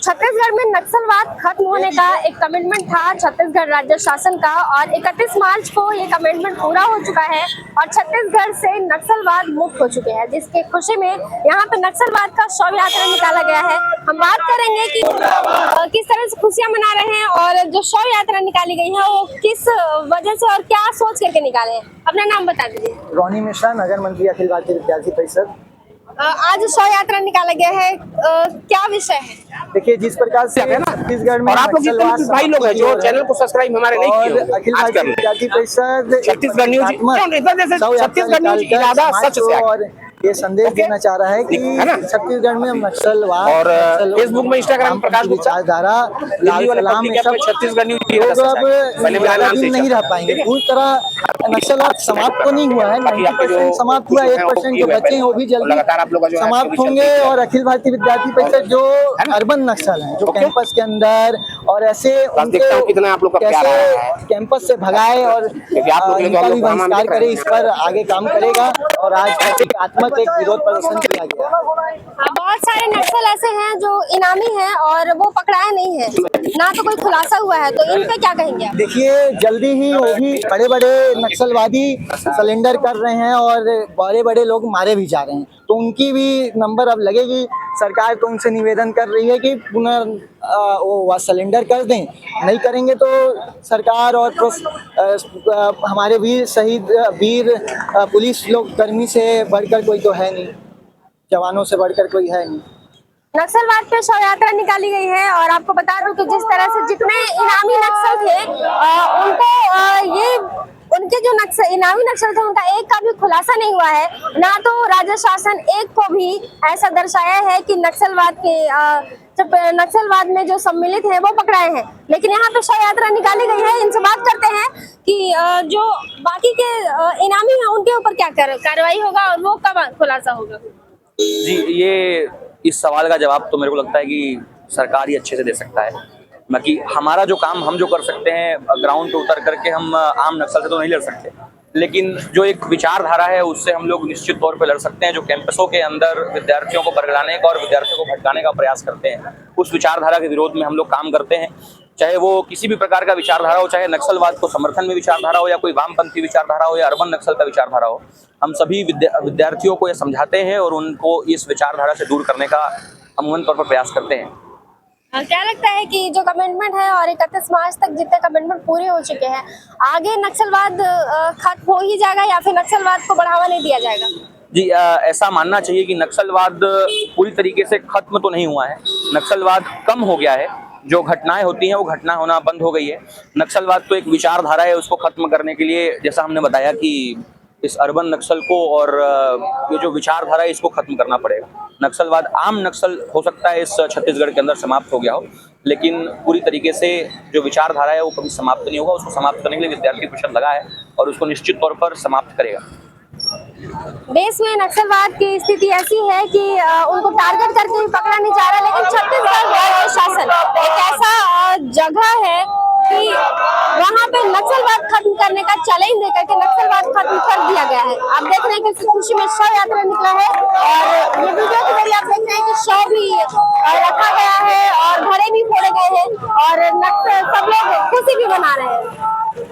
छत्तीसगढ़ में नक्सलवाद खत्म होने का एक कमिटमेंट था छत्तीसगढ़ राज्य शासन का और 31 मार्च को ये कमिटमेंट पूरा हो चुका है और छत्तीसगढ़ से नक्सलवाद मुक्त हो चुके हैं, जिसके खुशी में यहाँ पे नक्सलवाद का शव यात्रा निकाला गया है। हम बात करेंगे कि किस तरह से खुशियां मना रहे हैं और जो शव यात्रा निकाली गई है वो किस वजह से और क्या सोच करके निकाले हैं। अपना नाम बता दीजिए। रोनी मिश्रा, नगर मंत्री अखिल भारतीय विद्यार्थी परिषद। आज शव यात्रा निकाला गया है, क्या विषय है? देखिए, जिस प्रकार से छत्तीसगढ़ में और आप लोग जितने भी भाई लोग हैं जो चैनल को सब्सक्राइब हमारे नहीं किए और अखिल भारतीय विद्यार्थी परिषद छत्तीसगढ़ न्यूज इरादा सच से और ये संदेश देना चाह रहा है कि छत्तीसगढ़ में नक्सलवाद और फेसबुक में इंस्टाग्राम प्रकाश विचारधारा लाल कलाम छत्तीसगढ़ न्यूज नहीं रह पाएंगे। पूरी तरह नक्सलवाद समाप्त तो नहीं हुआ है, 90% समाप्त हुआ, 1% जो बचे हैं वो भी जल्दी समाप्त होंगे। और अखिल भारतीय विद्यार्थी परिषद जो अर्बन नक्सल है, जो कैंपस के अंदर और ऐसे कैसे कैंपस से भगाए और उनका भी बहिष्कार करे, इस पर आगे काम करेगा। और आज आत्मक एक विरोध प्रदर्शन किया गया। बहुत सारे नक्सल ऐसे हैं जो इनामी हैं और वो पकड़ाए नहीं है, ना तो कोई खुलासा हुआ है, तो इन पे क्या कहेंगे? देखिए, जल्दी ही वो भी बड़े बड़े नक्सलवादी सरेंडर कर रहे हैं और बड़े बड़े लोग मारे भी जा रहे हैं, तो उनकी भी नंबर अब लगेगी। सरकार तो उनसे निवेदन कर रही है कि पुनः वो सरेंडर कर दें, नहीं करेंगे तो सरकार और हमारे वीर शहीद वीर पुलिस लोग कर्मी से बढ़कर कोई तो है नहीं, जवानों से बढ़कर कोई है नहीं। नक्सलवाद पे शव यात्रा निकाली गई है और आपको बता दूं कि जिस तरह से जितने इनामी नक्सल थे उनके जो इनामी नक्सल थे उनका एक का भी खुलासा नहीं हुआ है, ना तो राज्य शासन एक को भी ऐसा दर्शाया है कि नक्सलवाद में जो सम्मिलित हैं वो पकड़ाए हैं। लेकिन यहाँ पे शव यात्रा निकाली गई है। इनसे बात करते हैं कि जो बाकी के इनामी हैं उनके ऊपर क्या कार्रवाई होगा और वो कब खुलासा होगा। जी, ये इस सवाल का जवाब तो मेरे को लगता है कि सरकार ही अच्छे से दे सकता है। बाकी हमारा जो काम हम जो कर सकते हैं, ग्राउंड पे उतर करके हम आम नक्सल से तो नहीं लड़ सकते, लेकिन जो एक विचारधारा है उससे हम लोग निश्चित तौर पे लड़ सकते हैं। जो कैंपसों के अंदर विद्यार्थियों को बरगलाने का और विद्यार्थियों को भटकाने का प्रयास करते हैं, उस विचारधारा के विरोध में हम लोग काम करते हैं। चाहे वो किसी भी प्रकार का विचारधारा हो, चाहे नक्सलवाद को समर्थन में विचारधारा हो या कोई वामपंथी विचारधारा हो या अर्बन नक्सल का विचारधारा हो, हम सभी विद्यार्थियों को ये समझाते हैं और उनको इस विचारधारा से दूर करने का अमूमन तौर पर प्रयास करते हैं। क्या लगता है कि जो कमिटमेंट है और 31 मार्च तक जितने कमिटमेंट पूरे हो चुके हैं, आगे नक्सलवाद खत्म हो ही जाएगा या फिर नक्सलवाद को बढ़ावा नहीं दिया जाएगा? जी, ऐसा मानना चाहिए कि नक्सलवाद पूरी तरीके से खत्म तो नहीं हुआ है, नक्सलवाद कम हो गया है। जो घटनाएं होती हैं वो घटना होना बंद हो गई है। नक्सलवाद तो एक विचारधारा है, उसको खत्म करने के लिए जैसा हमने बताया कि इस अर्बन नक्सल को और ये जो विचारधारा है इसको खत्म करना पड़ेगा। नक्सलवाद आम नक्सल हो सकता है इस छत्तीसगढ़ के अंदर समाप्त हो गया हो, लेकिन पूरी तरीके से जो विचारधारा है वो कभी समाप्त नहीं होगा। उसको समाप्त करने के लिए विद्यार्थी परिषद लगा है और उसको निश्चित तौर पर समाप्त करेगा। देश में नक्सलवाद की स्थिति ऐसी है कि उनको टारगेट करके भी पकड़ा नहीं जा रहा, लेकिन छत्तीसगढ़ राज्य शासन एक ऐसा जगह है कि वहाँ पे नक्सलवाद खत्म करने का चैलेंज देकर के नक्सलवाद खत्म कर दिया गया है। आप देख रहे हैं कि खुशी में शव यात्रा निकला है और ये वीडियो के जरिए आप देख रहे हैं कि शव भी रखा गया है और घड़े भी फोड़े गए हैं और सब लोग खुशी भी मना रहे हैं।